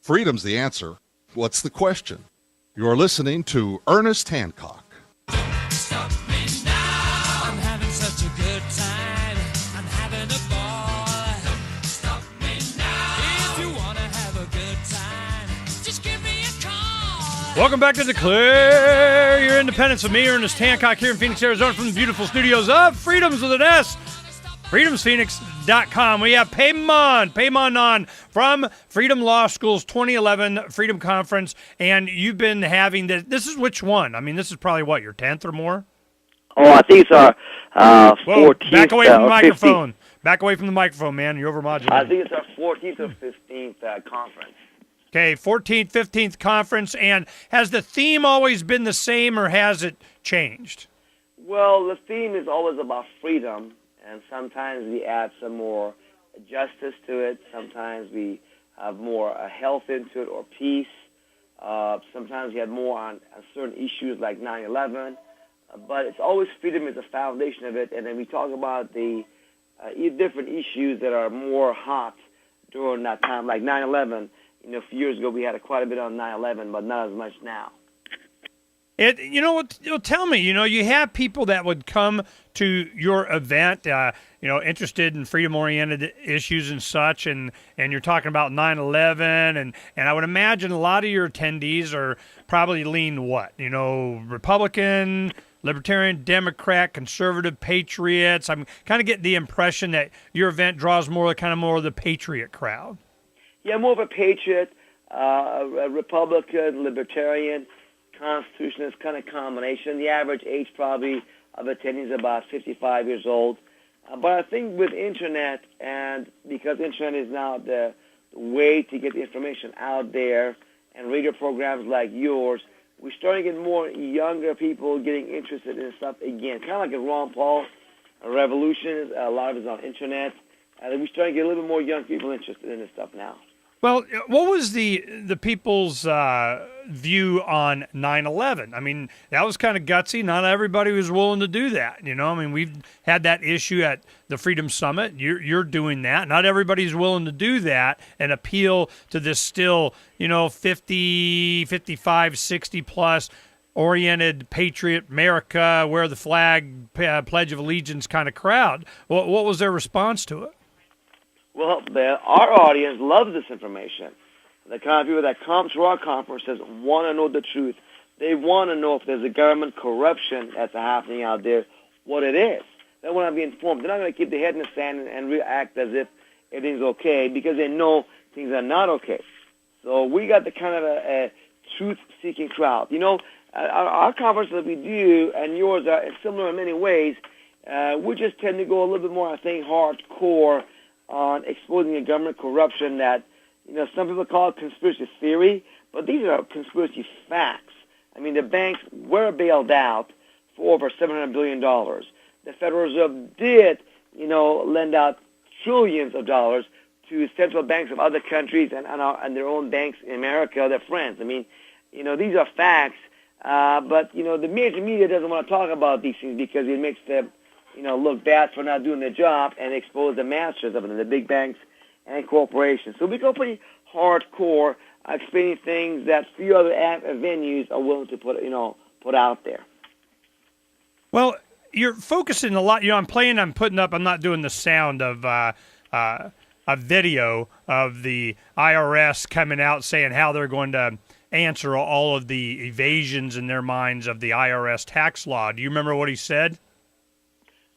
Freedom's the answer. What's the question? You're listening to Ernest Hancock. Stop me now. I'm having such a good time. I'm having a ball. Stop me now. If you want to have a good time, just give me a call. Welcome back to Declare Your Independence with me, Ernest Hancock, here in Phoenix, Arizona, from the beautiful studios of Freedoms with an S. FreedomsPhoenix.com. We have Peymon on from Freedom Law School's 2011 Freedom Conference, and you've been having this. This is which one? I mean, this is probably what, your 10th or more? Oh, I think it's our 14th. Back away from the microphone. 15th. Back away from the microphone, man. You're overmodulating. I think it's our 14th or 15th conference. Okay, 14th, 15th conference, and has the theme always been the same, or has it changed? Well, the theme is always about freedom, and sometimes we add some more justice to it. Sometimes we have more health into it or peace. Sometimes we have more on certain issues like 9/11. But it's always freedom is the foundation of it, and then we talk about the different issues that are more hot during that time, like 9/11. You know, a few years ago we had quite a bit on 9/11, but not as much now. Tell me, you have people that would come to your event, interested in freedom-oriented issues and such, and you're talking about 9/11, and I would imagine a lot of your attendees are probably lean what? Republican, Libertarian, Democrat, Conservative, Patriots. I'm kind of getting the impression that your event draws more of the Patriot crowd. Yeah, more of a Patriot, a Republican, Libertarian, Constitutionalist kind of combination. The average age probably of attendees is about 55 years old. But I think with Internet, and because Internet is now the way to get the information out there, and radio programs like yours, we're starting to get more younger people getting interested in stuff again. Kind of like a Ron Paul revolution. A lot of it is on Internet. And we're starting to get a little bit more young people interested in this stuff now. Well, what was the people's view on 9/11? I mean, that was kind of gutsy. Not everybody was willing to do that. We've had that issue at the Freedom Summit. You're doing that. Not everybody's willing to do that and appeal to this still, 50, 55, 60 plus oriented Patriot America, wear the flag, Pledge of Allegiance kind of crowd. What was their response to it? Well, our audience loves this information. The kind of people that come to our conferences want to know the truth. They want to know if there's a government corruption that's happening out there, what it is. They want to be informed. They're not going to keep their head in the sand and react as if everything's okay because they know things are not okay. So we got the kind of a truth-seeking crowd. Our conferences that we do and yours are similar in many ways. We just tend to go a little bit more, I think, hardcore on exposing the government corruption that, some people call it conspiracy theory, but these are conspiracy facts. I mean, the banks were bailed out for over $700 billion. The Federal Reserve did, lend out trillions of dollars to central banks of other countries and their own banks in America, their friends. I mean, these are facts, but, the major media doesn't want to talk about these things because it makes them look bad for not doing their job and expose the masters of it, the big banks and corporations. So we go pretty hardcore explaining things that few other venues are willing to put out there. Well, you're focusing a lot. I'm putting up. I'm not doing the sound of a video of the IRS coming out saying how they're going to answer all of the evasions in their minds of the IRS tax law. Do you remember what he said?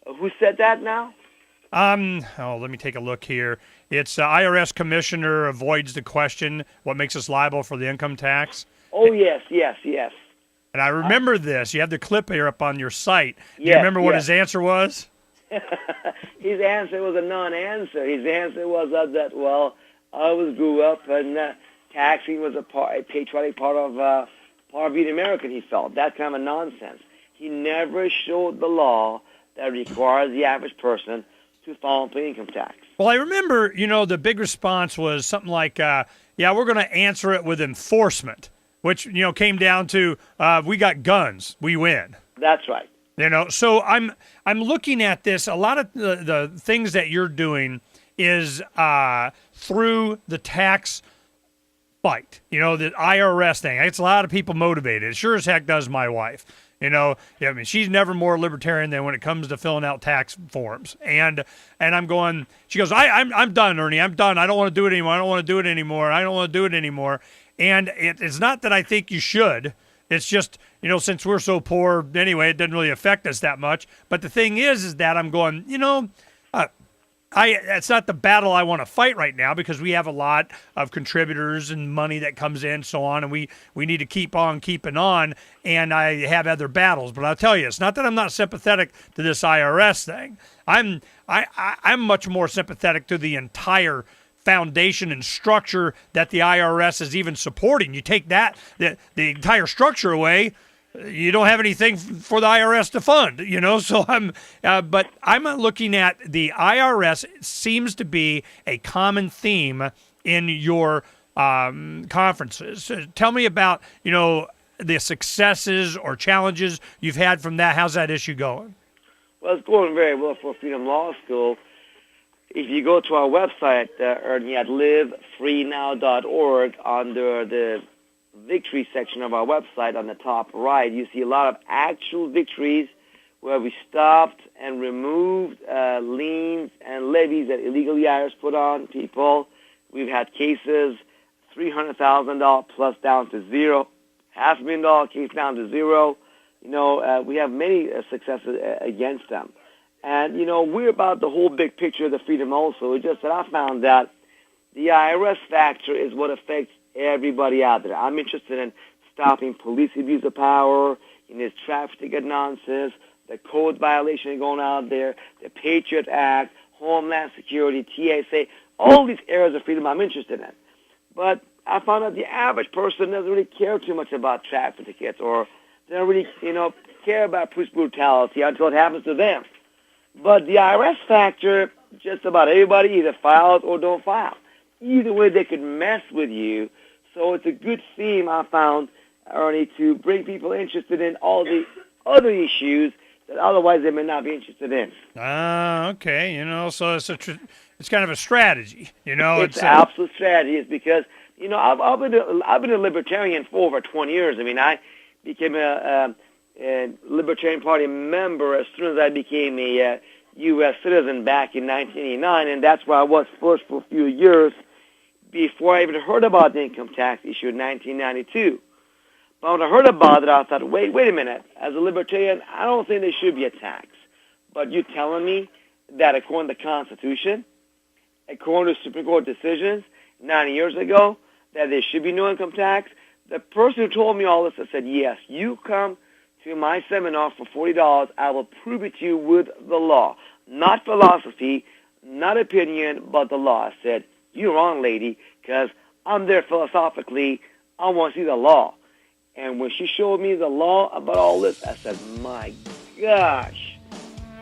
Who said that now? Let me take a look here. It's IRS commissioner avoids the question, what makes us liable for the income tax? Oh, yes. And I remember this. You have the clip here up on your site. Do Yes, you remember what his answer was? His answer was a non-answer. His answer was that, I always grew up and taxing was a patriotic part of being American, he felt. That kind of nonsense. He never showed the law that requires the average person to file and pay income tax. Well, I remember, the big response was something like, we're going to answer it with enforcement, which, came down to, we got guns, we win. That's right. So I'm looking at this. A lot of the things that you're doing is through the tax fight. You know, the IRS thing. It's a lot of people motivated. It sure as heck does my wife. You know, yeah, I mean, she's never more libertarian than when it comes to filling out tax forms. And I'm going, she goes, I'm done, Ernie. I'm done. I don't want to do it anymore. I don't want to do it anymore. I don't want to do it anymore. And it's not that I think you should. It's just, you know, since we're so poor anyway, it doesn't really affect us that much. But the thing is that I'm going, you know, it's not the battle I want to fight right now because we have a lot of contributors and money that comes in, so on, and we need to keep on keeping on, and I have other battles. But I'll tell you, it's not that I'm not sympathetic to this IRS thing. I'm much more sympathetic to the entire foundation and structure that the IRS is even supporting. You take the entire structure away, you don't have anything for the IRS to fund, you know. So but I'm looking at the IRS. It seems to be a common theme in your conferences. Tell me about, you know, the successes or challenges you've had from that. How's that issue going? Well, it's going very well for Freedom Law School. If you go to our website, Ernie, at livefreenow.org, under the victory section of our website on the top right, you see a lot of actual victories where we stopped and removed liens and levies that illegally IRS put on people. We've had cases $300,000 plus down to zero, $500,000 case down to zero. You know, we have many successes against them. And, you know, we're about the whole big picture of the freedom also. It's just that I found that the IRS factor is what affects everybody out there. I'm interested in stopping police abuse of power, in this traffic ticket nonsense, the code violation going out there, the Patriot Act, Homeland Security, TSA, all these areas of freedom I'm interested in. But I found out the average person doesn't really care too much about traffic tickets, or they don't really, you know, care about police brutality until it happens to them. But the IRS factor, just about everybody either files or don't file. Either way, they could mess with you. So it's a good theme, I found, Ernie, to bring people interested in all the other issues that otherwise they may not be interested in. Okay. You know, so it's kind of a strategy. You know, it's an absolute strategy. It's because, you know, I've been a libertarian for over 20 years. I mean, I became a Libertarian Party member as soon as I became a U.S. citizen back in 1989, and that's where I was first for a few years before I even heard about the income tax issue in 1992. But when I heard about it, I thought, wait a minute. As a libertarian, I don't think there should be a tax. But you're telling me that according to the Constitution, according to Supreme Court decisions 90 years ago, that there should be no income tax? The person who told me all this, I said, yes, you come to my seminar for $40, I will prove it to you with the law. Not philosophy, not opinion, but the law. I said, you're wrong, lady, because I'm there philosophically. I want to see the law. And when she showed me the law about all this, I said, my gosh,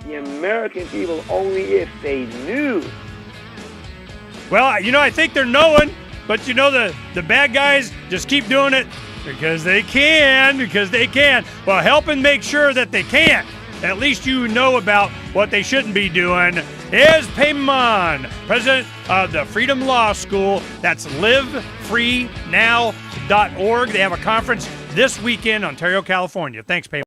the American people, only if they knew. Well, you know, I think they're knowing, but you know, the bad guys just keep doing it because they can. Well, helping make sure that they can't. At least you know about what they shouldn't be doing. Is Peymon, president of the Freedom Law School. That's livefreenow.org. They have a conference this weekend, Ontario, California. Thanks, Peymon.